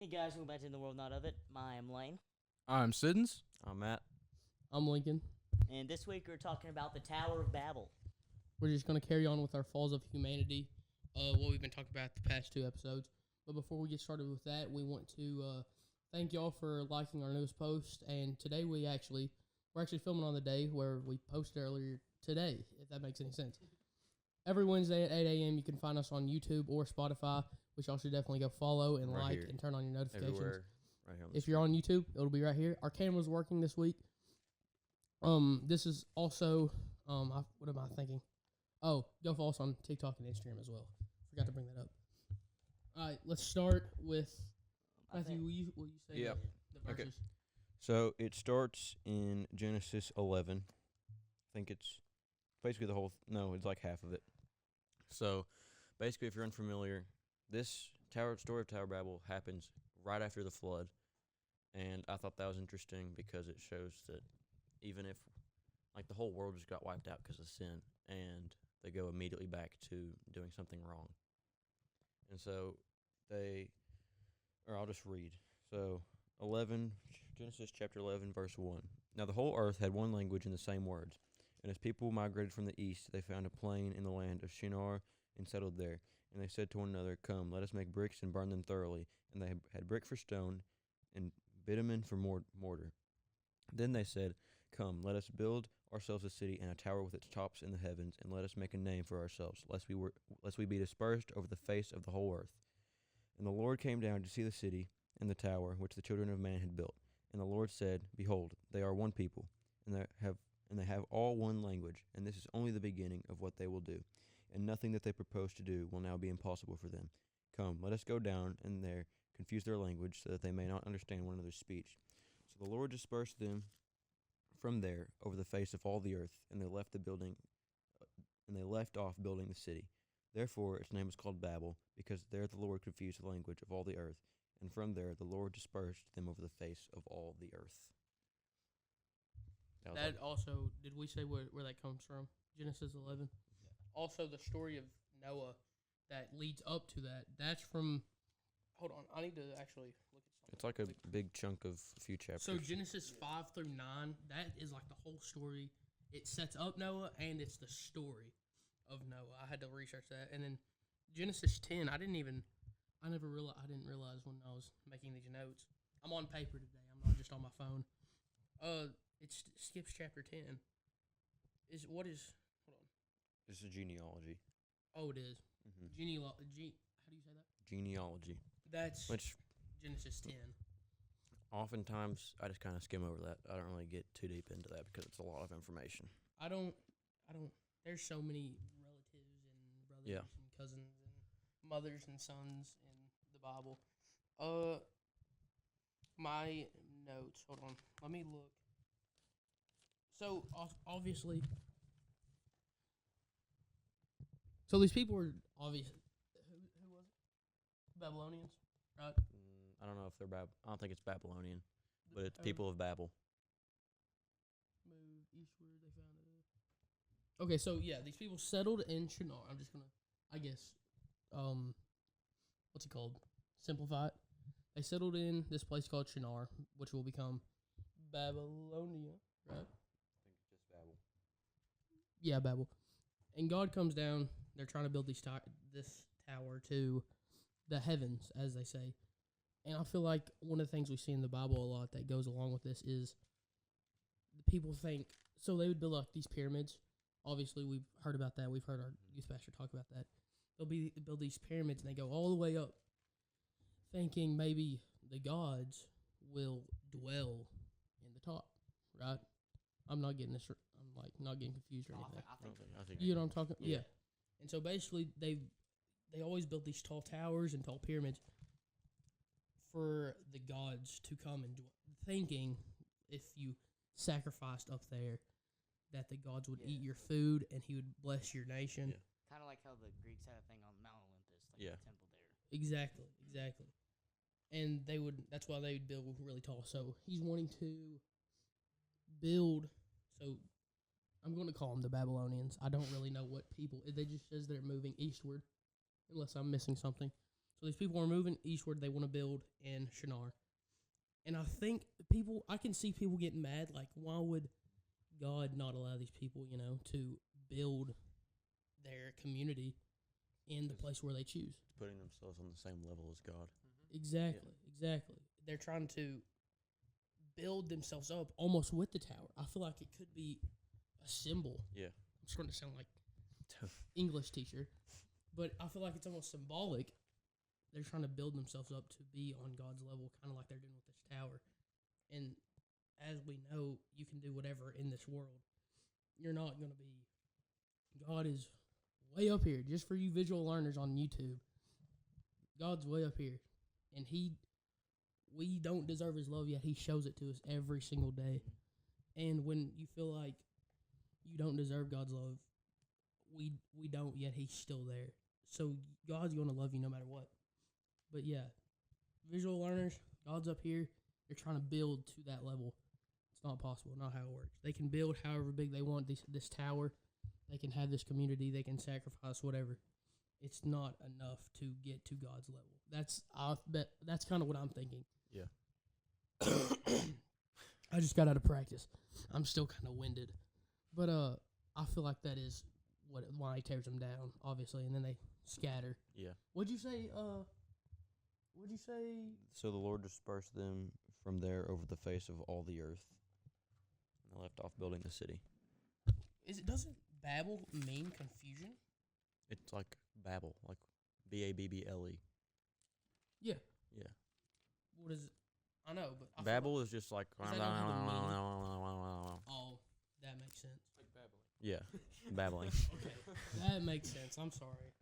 Hey guys, welcome back to In the World Not of It. I am Lane, I'm Siddons. I'm Matt. I'm Lincoln. and this week we're talking about the Tower of Babel. We're just going to carry on with our Falls of Humanity, what we've been talking about the past two episodes. But before we get started with that, we want to thank y'all for liking our newest post. And today we're actually filming on the day where we posted earlier today, if that makes any sense. Every Wednesday at 8 a.m. you can find us on YouTube or Spotify, which y'all should definitely go follow and Right like here. and turn on your notifications. Everywhere. Right here on the If you're on YouTube, it'll be right here. Our camera's working this week. This is also, what am I thinking? Oh, go follow us on TikTok and Instagram as well. Forgot to bring that up. All right, let's start with Matthew. Will you say Yep. the Okay. verses? So it starts in Genesis 11. I think it's basically the whole. No, it's like half of it. So basically, if you're unfamiliar, this story of Tower of Babel happens right after the flood, and I thought that was interesting because it shows that even if like the whole world just got wiped out because of sin, and they go immediately back to doing something wrong, and so I'll just read. So 11, Genesis chapter 11, verse 1. Now the whole earth had one language and the same words. And as people migrated from the east, they found a plain in the land of Shinar and settled there. And they said to one another, "Come, let us make bricks and burn them thoroughly." And they had brick for stone and bitumen for mortar. Then they said, "Come, let us build ourselves a city and a tower with its tops in the heavens, and let us make a name for ourselves, lest we be dispersed over the face of the whole earth." And the Lord came down to see the city and the tower which the children of man had built. And the Lord said, "Behold, they are one people, and they have all one language, and this is only the beginning of what they will do. And nothing that they propose to do will now be impossible for them. Come, let us go down and there confuse their language, so that they may not understand one another's speech." So the Lord dispersed them from there over the face of all the earth, and they left off building the city. Therefore its name was called Babel, because there the Lord confused the language of all the earth, and from there the Lord dispersed them over the face of all the earth. That also, did we say where that comes from? Genesis 11. Yeah. Also, the story of Noah that leads up to that. That's from. Hold on, I need to actually look at something. It's like a big chunk of a few chapters. So Genesis 5 through 9, that is like the whole story. It sets up Noah, and it's the story of Noah. I had to research that. And then Genesis 10, I didn't realize when I was making these notes. I'm on paper today. I'm not just on my phone. It skips chapter 10. Hold on. It's a genealogy. Oh, it is. Mm-hmm. How do you say that? Genealogy. That's Which Genesis 10. oftentimes I just kind of skim over that. I don't really get too deep into that because it's a lot of information. I don't. There's so many relatives and brothers and cousins and mothers and sons in the Bible. My notes. Hold on. Let me look. So obviously, these people were obviously who was it? Babylonians, right? I don't know if they're I don't think it's Babylonian, but it's people of Babel. Moved eastward. They found it. Okay, so yeah, these people settled in Shinar. I'm just gonna, I guess, what's it called? Simplify it. They settled in this place called Shinar, which will become Babylonia, right? I think it's just Babel. Yeah, Babel. And God comes down. They're trying to build this tower to the heavens, as they say. And I feel like one of the things we see in the Bible a lot that goes along with this is the people think, so they would build like these pyramids. Obviously, we've heard about that. We've heard our youth pastor talk about that. They'll build these pyramids, and they go all the way up, thinking maybe the gods will dwell in the top, right? I'm not getting this. I'm like not getting confused or anything. I think You know what I'm talking? Yeah. And so basically, they always build these tall towers and tall pyramids for the gods to come and thinking if you sacrificed up there that the gods would eat your food and he would bless your nation. Yeah. Kind of like how the Greeks had a thing on Mount Olympus, like Yeah. the temple there. Exactly. And that's why they would build really tall. So he's wanting to build, so I'm going to call them the Babylonians. I don't really know what people, they just says they're moving eastward, unless I'm missing something. So these people are moving eastward. They want to build in Shinar. And I think I can see people getting mad. Like, why would God not allow these people, to build their community in the place where they choose? Putting themselves on the same level as God. Exactly. They're trying to build themselves up almost with the tower. I feel like it could be a symbol. Yeah. I'm starting to sound like English teacher, but I feel like it's almost symbolic. They're trying to build themselves up to be on God's level, kind of like they're doing with this tower. And as we know, you can do whatever in this world. You're not going to be. God is way up here. Just for you visual learners on YouTube, God's way up here, and we don't deserve His love yet. He shows it to us every single day. And when you feel like you don't deserve God's love, we don't yet. He's still there. So God's going to love you no matter what. But yeah, visual learners, God's up here. They're trying to build to that level. It's not possible. Not how it works. They can build however big they want this tower. They can have this community. They can sacrifice whatever. It's not enough to get to God's level. That's kind of what I'm thinking. Yeah. I just got out of practice. I'm still kind of winded. But I feel like that is why He tears them down, obviously, and then they scatter. Yeah. What'd you say? So the Lord dispersed them from there over the face of all the earth. And they left off building the city. Doesn't Babel mean confusion? It's like Babel, like Babble. Yeah. Yeah. What is it? I know, but I Babel is just like. Is that not even mean? Oh, that makes sense. Like babbling. Yeah, babbling. Okay, that makes sense. I'm sorry.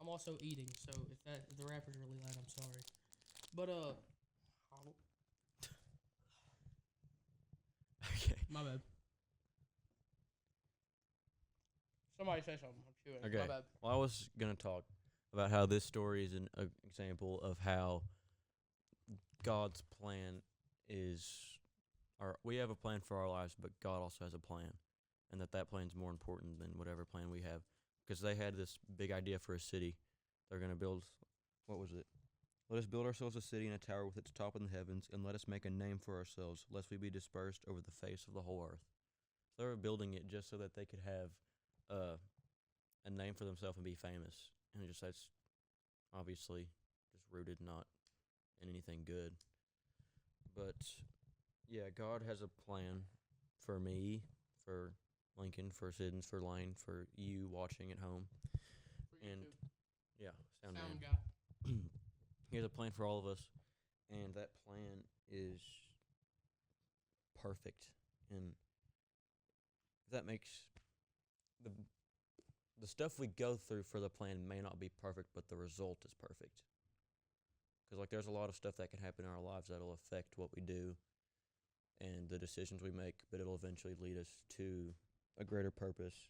I'm also eating, so if the rapper's really loud, I'm sorry. But Okay. my bad. Somebody say something. I'm chewing. Okay. My bad. Well, I was gonna talk about how this story is an example of how God's plan is. We have a plan for our lives, but God also has a plan, and that plan's more important than whatever plan we have. Because they had this big idea for a city. They're gonna build. What was it? Let us build ourselves a city and a tower with its top in the heavens, and let us make a name for ourselves, lest we be dispersed over the face of the whole earth. So they were building it just so that they could have a name for themselves and be famous. And that's obviously just rooted not in anything good. But yeah, God has a plan for me, for Lincoln, for Siddons, for Lane, for you watching at home. And yeah, sound guy. He has a plan for all of us, and that plan is perfect. And that makes the stuff we go through for the plan may not be perfect, but the result is perfect. Because there's a lot of stuff that can happen in our lives that'll affect what we do and the decisions we make, but it'll eventually lead us to a greater purpose.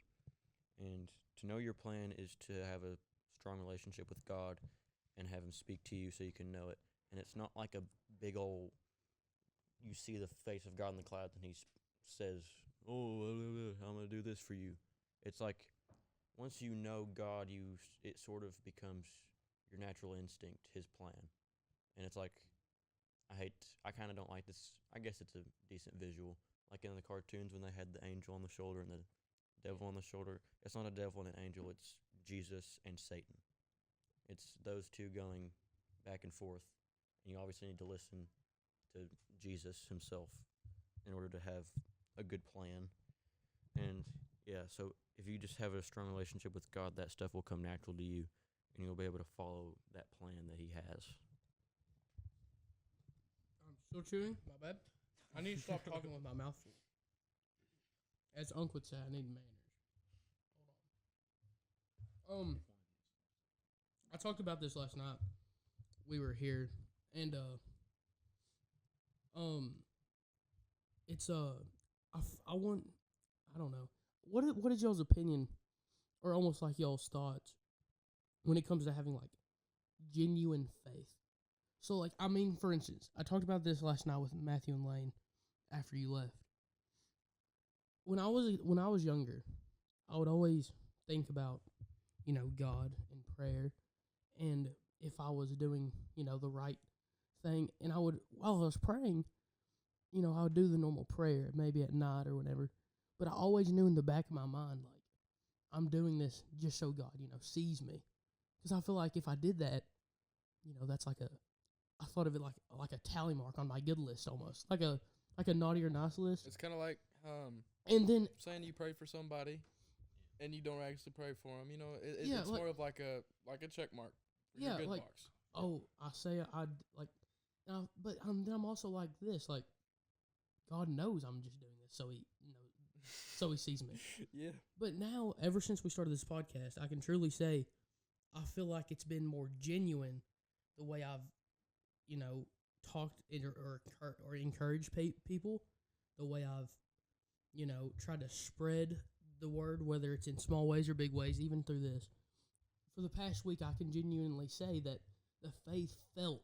And to know your plan is to have a strong relationship with God and have Him speak to you so you can know it. And it's not like a big old, you see the face of God in the clouds and He says, oh, I'm going to do this for you. It's like once you know God, it sort of becomes your natural instinct, His plan. And it's like, I kind of don't like this. I guess it's a decent visual. Like in the cartoons when they had the angel on the shoulder and the devil on the shoulder. It's not a devil and an angel. It's Jesus and Satan. It's those two going back and forth. And you obviously need to listen to Jesus Himself in order to have a good plan. And yeah, so if you just have a strong relationship with God, that stuff will come natural to you, and you'll be able to follow that plan that He has. I'm still chewing. My bad. I need to stop talking with my mouth full. As Unc would say, I need manners. Hold on. I talked about this last night. We were here, and it's I don't know. What is y'all's opinion, or almost like y'all's thoughts, when it comes to having like genuine faith? So like, I mean, for instance, I talked about this last night with Matthew and Lane after you left. When I was younger, I would always think about, God and prayer, and if I was doing, the right thing. And I would, while I was praying, I would do the normal prayer, maybe at night or whatever. But I always knew in the back of my mind, like, I'm doing this just so God, sees me. Because I feel like if I did that, that's like I thought of it like a tally mark on my good list almost. Like a naughty or nice list. It's kind of like And then saying you pray for somebody and you don't actually pray for them. Yeah, it's like- more of like a check mark. For Yeah, your good like- box. I say I'd like, but then I'm also like this, like, God knows I'm just doing this so he sees me. Yeah. But now, ever since we started this podcast, I can truly say I feel like it's been more genuine the way I've, talked or encouraged people, the way I've, tried to spread the word, whether it's in small ways or big ways, even through this. For the past week, I can genuinely say that the faith felt,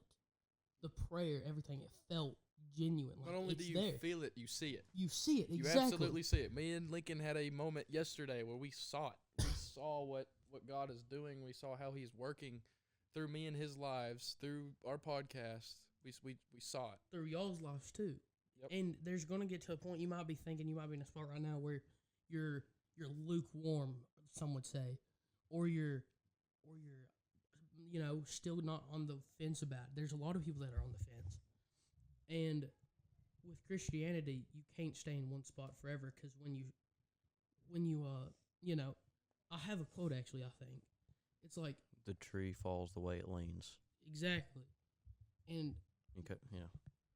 the prayer, everything, it felt genuine. Not Like, only it's do you there. feel it, you see it. You see it, You exactly. absolutely see it. Me and Lincoln had a moment yesterday where we saw it. We saw what God is doing. We saw how He's working through me and His lives, through our podcast. We saw it. Through y'all's lives too. Yep. And there's gonna get to a point you might be thinking, you might be in a spot right now where you're lukewarm, some would say, or you're still not on the fence about it. There's a lot of people that are on the fence, and with Christianity, you can't stay in one spot forever, because when you I have a quote actually. I think it's like, The tree falls the way it leans. exactly, and Okay, yeah.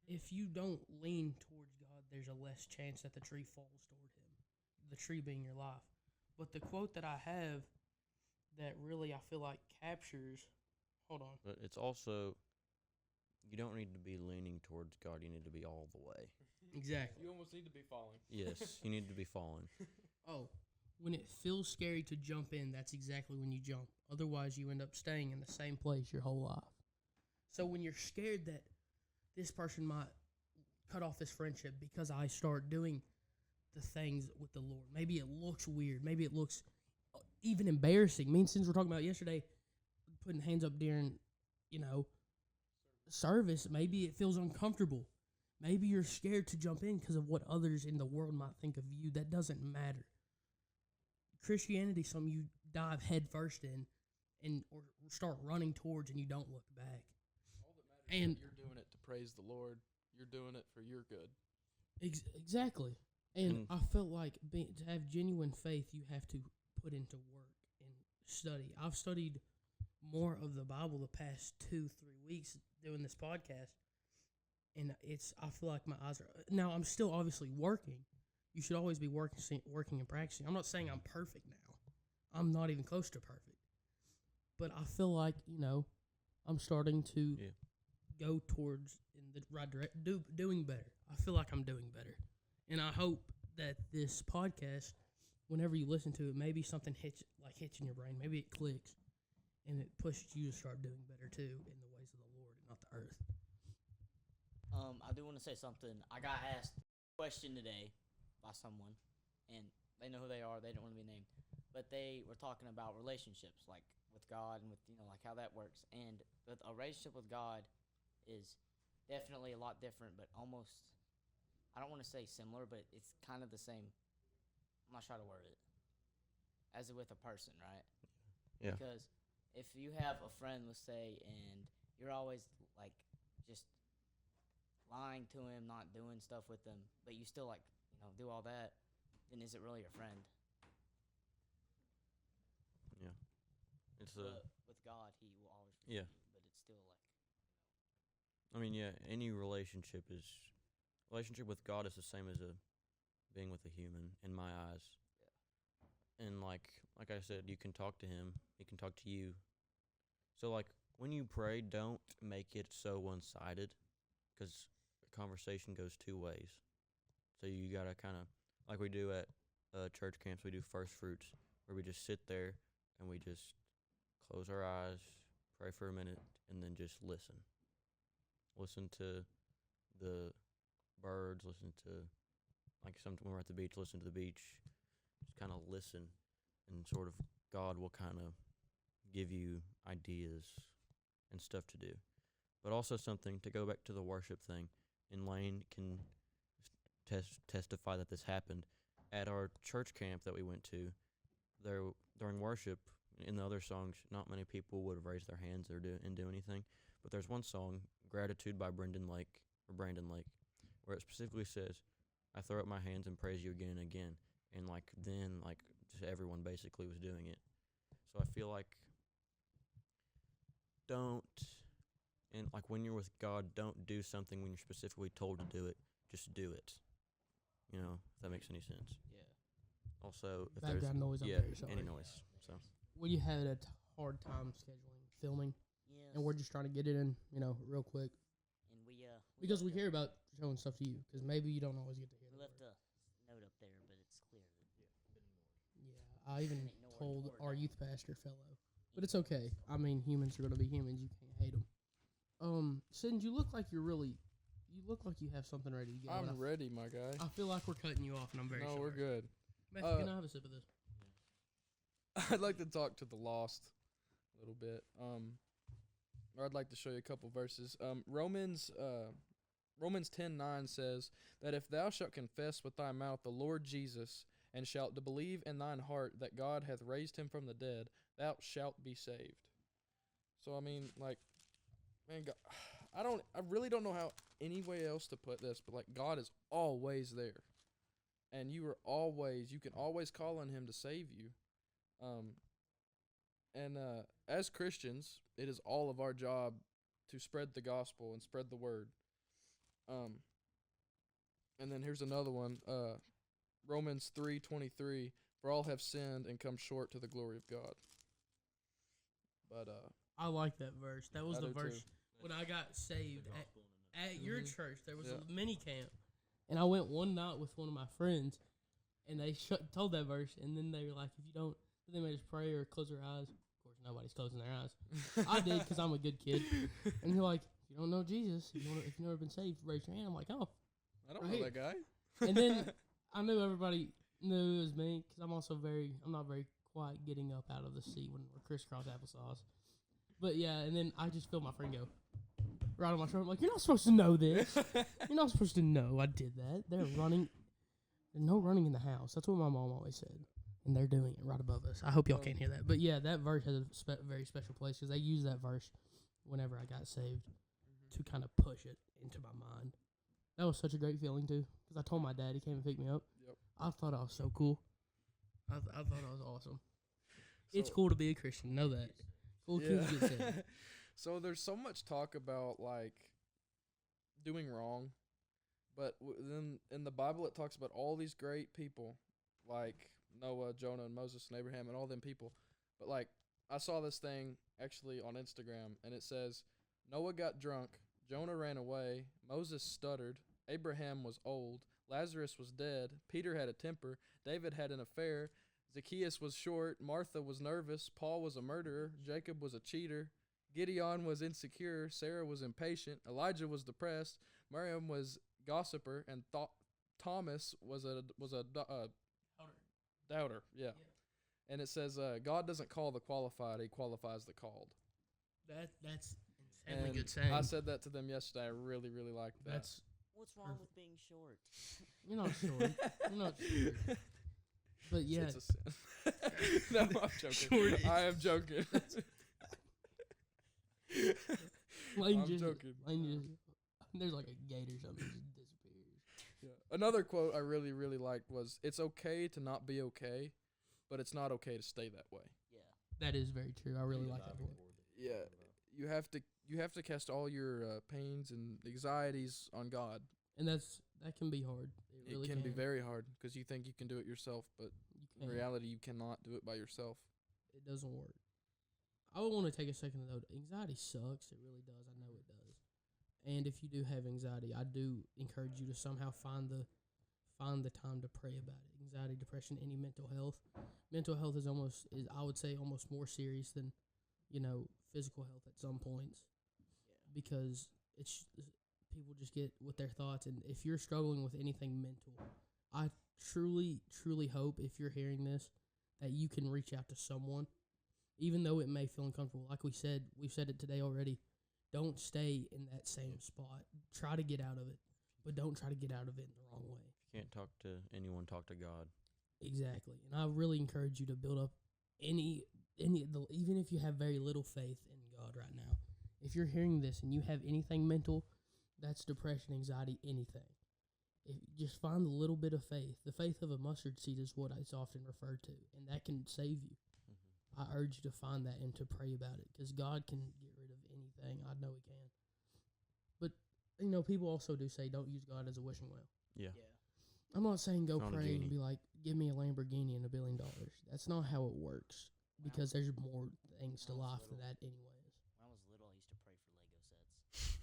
if you don't lean towards God, there's a less chance that the tree falls toward Him. The tree being your life. But the quote that I have that really I feel like captures. Hold on. But it's also, you don't need to be leaning towards God. You need to be all the way. Exactly. You almost need to be falling. Yes, you need to be falling. Oh, when it feels scary to jump in, that's exactly when you jump. Otherwise, you end up staying in the same place your whole life. So when you're scared that this person might cut off this friendship because I start doing the things with the Lord, maybe it looks weird. Maybe it looks even embarrassing. Me and Sins were talking about yesterday, putting hands up during, service. Maybe it feels uncomfortable. Maybe you're scared to jump in because of what others in the world might think of you. That doesn't matter. Christianity is something you dive head first in or start running towards, and you don't look back. All that matters And- is that you're doing it to praise the Lord. You're doing it for your good. Exactly. And Mm. I felt like to have genuine faith, you have to put into work and study. I've studied more of the Bible the past 2-3 weeks doing this podcast, and I feel like my eyes are, now I'm still obviously working. You should always be working and practicing. I'm not saying I'm perfect now. I'm not even close to perfect. But I feel like, I'm starting to go towards in the right direction, doing better. I feel like I'm doing better. And I hope that this podcast, whenever you listen to it, maybe something hits in your brain. Maybe it clicks, and it pushes you to start doing better too in the ways of the Lord and not the earth. I do want to say something. I got asked a question today by someone, and they know who they are. They don't want to be named, but they were talking about relationships, like with God and with like how that works. And with a relationship with God is definitely a lot different, but almost, I don't want to say similar, but it's kind of the same. I'm not sure how to word it. As with a person, right? Yeah. Because if you have a friend, let's say, and you're always like just lying to him, not doing stuff with him, but you still do all that, then is it really your friend? Yeah. It's But with God, He will always forgive Yeah. you, but it's still I mean, yeah, any relationship with God is the same as being with a human in my eyes. Yeah. And like I said, you can talk to him, he can talk to you. So like when you pray, don't make it so one-sided, because a conversation goes two ways. So you gotta kind of, like we do at church camps, we do first fruits, where we just sit there and we just close our eyes, pray for a minute, and then just listen. Listen to the birds, listen to, like sometimes when we're at the beach, listen to the beach. Just kind of listen, and sort of God will kind of give you ideas and stuff to do, but also something to go back to the worship thing. And Lane can testify that this happened at our church camp that we went to. There during worship, in the other songs, not many people would have raised their hands or do anything. But there's one song, "Gratitude" by Brandon Lake, where it specifically says, "I throw up my hands and praise you again and again." And then just everyone basically was doing it. So I feel like when you're with God, don't do something when you're specifically told to do it. Just do it. If that makes any sense. Yeah. Also, if Background noise, I'm there's very sorry. any noise. So We had a hard time scheduling filming, Yes. and we're just trying to get it in, real quick. And Because we care about showing stuff to you, because maybe you don't always get to hear We it. left a note up there, but it's clear. Yeah, I even Ignore told that. our youth pastor fellow. But it's okay. I mean, humans are going to be humans. You can't hate them. Sid, you look like you have something ready to go. I'm ready, my guy. I feel like we're cutting you off, and I'm very sorry. No, we're good. Matthew, can I have a sip of this? I'd like to talk to the lost a little bit. Or I'd like to show you a couple verses. Romans 10:9 says that if thou shalt confess with thy mouth the Lord Jesus, and shalt believe in thine heart that God hath raised him from the dead, thou shalt be saved. So man, God, I really don't know how any way else to put this, but God is always there, and you can always call on him to save you. As Christians, it is all of our job to spread the gospel and spread the word. And then here's another one, Romans 3:23, for all have sinned and come short to the glory of God. But I like that verse. That was I the do verse too. when I got saved at your Mhm. church. There was Yeah. a mini camp, and I went one night with one of my friends, and they told that verse, and then they were like, if you don't, they made us pray or close our eyes. Of course, nobody's closing their eyes. I did because I'm a good kid. And you're like, if you don't know Jesus, if you've never been saved, raise your hand. I'm like, oh. I don't Right. know that guy. And then I knew everybody knew it was me because I'm not very quiet getting up out of the seat when we're crisscross applesauce. But yeah, and then I just feel my friend go right on my shoulder. I'm like, you're not supposed to know this. You're not supposed to know I did that. They're running. There's no running in the house. That's what my mom always said. And they're doing it right above us. I hope y'all can't hear that. But yeah, that verse has a very special place because they used that verse whenever I got saved to kind of push it into my mind. That was such a great feeling too because I told my dad. He came and picked me up. Yep. I thought I was so cool. I thought I was awesome. It's So- cool to be a Christian. Know that. Cool kids get saved. So there's so much talk about doing wrong, but then in the Bible it talks about all these great people like Noah, Jonah, and Moses, and Abraham, and all them people. But I saw this thing actually on Instagram, and it says Noah got drunk, Jonah ran away, Moses stuttered, Abraham was old, Lazarus was dead, Peter had a temper, David had an affair, Zacchaeus was short, Martha was nervous, Paul was a murderer, Jacob was a cheater, Gideon was insecure, Sarah was impatient, Elijah was depressed, Miriam was gossiper, and Thomas was a doubter. Yeah. And it says God doesn't call the qualified; He qualifies the called. That's insanely And good saying. I said that to them yesterday. I really, really liked that. That's What's wrong with being short? you're not short. You're not short. But yeah, It's a sin. No, I'm joking. Short I am joking. Lane I'm just, joking. there's like a gate or something that just disappears. Yeah. Another quote I really, really liked was, "It's okay to not be okay, but it's not okay to stay that way." Yeah. That is very true. I really like that one. Yeah. You have to cast all your pains and anxieties on God. And that can be hard. It really It can be very hard because you think you can do it yourself, but You in can't. reality, you cannot do it by yourself. It doesn't work. I would want to take a second to note anxiety sucks. It really does. I know it does. And if you do have anxiety, I do encourage you to somehow find the time to pray about it. Anxiety, depression, any mental health. Mental health is I would say almost more serious than, physical health at some points. Because people just get with their thoughts, and if you're struggling with anything mental, I truly, truly hope if you're hearing this that you can reach out to someone, even though it may feel uncomfortable. Like we've said it today already. don't stay in that same spot. Try to get out of it, but don't try to get out of it in the wrong way. If you can't talk to anyone, talk to God. Exactly. And I really encourage you to build up even if you have very little faith in God right now. If you're hearing this and you have anything mental, that's depression, anxiety, anything. Just find a little bit of faith. The faith of a mustard seed is what it's often referred to, and that can save you. Mm-hmm. I urge you to find that and to pray about it, because God can get rid of anything. I know He can. But, people also do say don't use God as a wishing well. Yeah. I'm not saying go Not a pray and genie. be like, give me a Lamborghini and $1 billion. That's not how it works, because there's more things to life than that anyways. When I was little, I used to pray for Lego sets.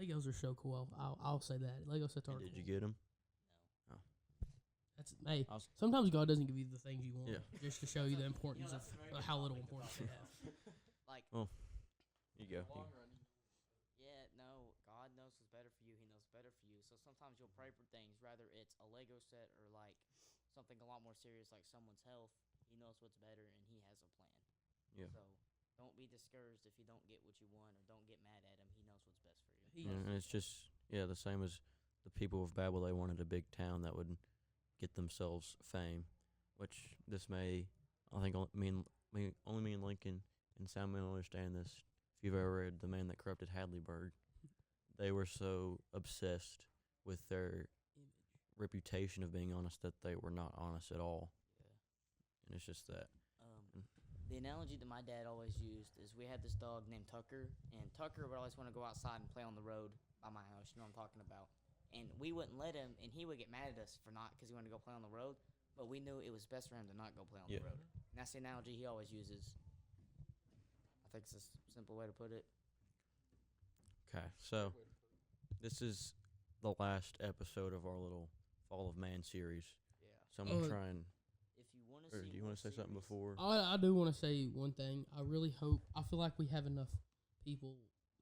Legos are so cool. I'll say that. Lego sets are Did cool. you get them? Hey, I was- sometimes God doesn't give you the things you want, Yeah. just to show you the importance of how little importance they have. Like, Here you go. yeah, no, God knows what's better for you. He knows better for you. So sometimes you'll pray for things, whether it's a Lego set or like something a lot more serious like someone's health. He knows what's better and He has a plan. Yeah. So don't be discouraged if you don't get what you want, or don't get mad at Him. He knows what's best for you. And it's just the same as the people of Babel. They wanted a big town that would get themselves fame, which this may, I think, only me and Lincoln and Sam will understand this. If you've ever read The Man That Corrupted Hadleyburg, they were so obsessed with their reputation of being honest that they were not honest at all. Yeah. And it's just that. The analogy that my dad always used is we had this dog named Tucker, and Tucker would always want to go outside and play on the road by my house. You know what I'm talking about. And we wouldn't let him, and he would get mad at us for not, because he wanted to go play on the road. But we knew it was best for him to not go play on the road. And that's the analogy he always uses. I think it's a simple way to put it. Okay, so this is the last episode of our little Fall of Man series. Yeah. So I'm gonna try and. If you want to Or see, do you want to say something before? I do want to say one thing. I really hope. I feel like we have enough people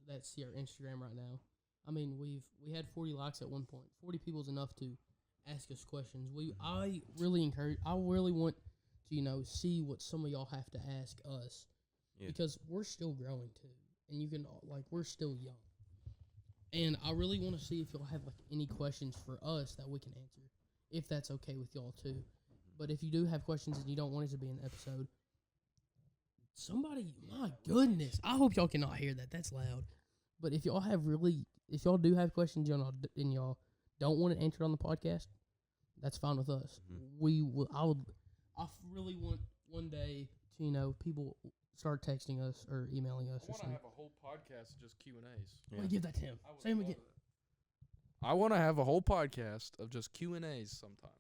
that see our Instagram right now. I mean, we had 40 likes at one point. 40 people is enough to ask us questions. I really want to see what some of y'all have to ask us, because we're still growing too, and we're still young. And I really want to see if y'all have any questions for us that we can answer, if that's okay with y'all too. But if you do have questions and you don't want it to be an episode, my goodness, I hope y'all cannot hear that. That's loud. But if y'all do have questions and y'all don't want it answered on the podcast, that's fine with us. Mm-hmm. I really want one day to, people start texting us or emailing us I or want to something. have a whole podcast of just Q&As. Yeah. Wait, give that to him. Say him again. I want to have a whole podcast of just Q&As sometime.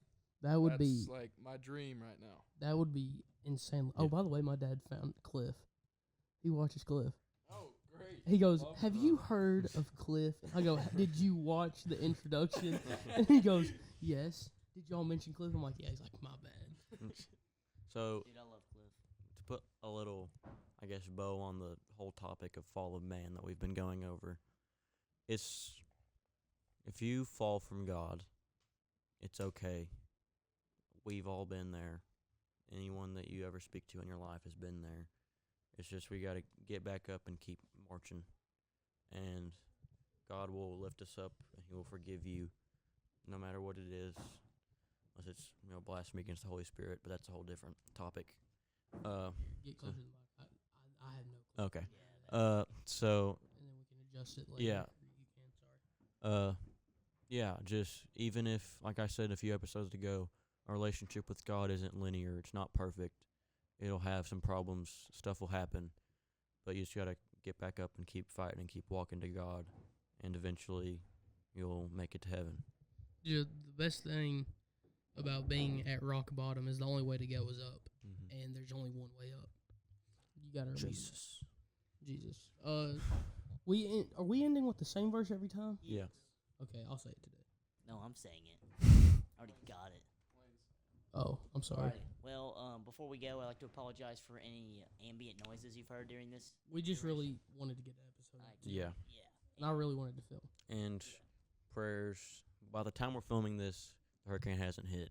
That would That's be like my dream right now. that would be insane. Oh, Yeah. by the way, my dad found Cliff. He watches Cliff. Oh, great. He goes, Love "Have that. you heard of Cliff?" I go, "Did you watch the introduction?" And he goes, "Yes." Did y'all mention Cliff? I'm like, "Yeah." He's like, "My bad." So dude, I love Cliff. to put a little, I guess, bow on the whole topic of fall of man that we've been going over, it's if you fall from God, it's okay. We've all been there. Anyone that you ever speak to in your life has been there. It's just we got to get back up and keep marching. And God will lift us up and He will forgive you no matter what it is. Unless it's, blasphemy against the Holy Spirit, but that's a whole different topic. Get closer to the mic. I have no clue. Okay. Yeah, So And then we can adjust it later. Yeah. You can. Sorry. yeah, just even if, like I said a few episodes ago, our relationship with God isn't linear. It's not perfect. It'll have some problems. Stuff will happen. But you just got to get back up and keep fighting and keep walking to God. And eventually you'll make it to heaven. Dude, the best thing about being at rock bottom is the only way to go is up. Mm-hmm. And there's only one way up. You got to remember. Jesus. Jesus. Are we ending with the same verse every time? Yeah. Okay, I'll say it today. No, I'm saying it. I already got it. Oh, I'm sorry. Alrighty. Well, before we go, I'd like to apologize for any ambient noises you've heard during this. We just really wanted to get an episode. Like, Yeah. Yeah. And I really wanted to film. And prayers. By the time we're filming this, the hurricane hasn't hit.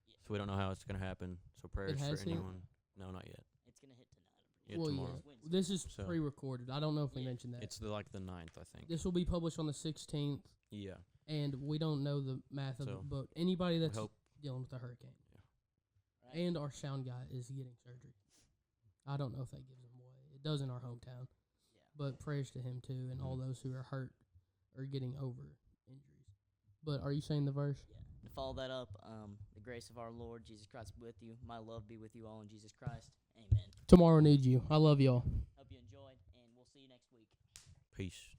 Yeah. So we don't know how it's going to happen. So prayers has for hit? anyone. No, not yet. It's gonna hit tonight. I'm Yeah, well, tomorrow. yeah. This is So- pre-recorded. I don't know if we Yeah. mentioned that. It's like the 9th, I think. This will be published on the 16th, Yeah. and we don't know the math of So, it, but anybody that's hope. dealing with a hurricane. Right? And our sound guy is getting surgery. I don't know if that gives him away. It does in our hometown. Yeah. But prayers to him too, and all those who are hurt or getting over injuries. But are you saying the verse? Yeah. To follow that up, the grace of our Lord Jesus Christ be with you. My love be with you all in Jesus Christ. Amen. Tomorrow needs you. I love y'all. Hope you enjoyed, and we'll see you next week. Peace.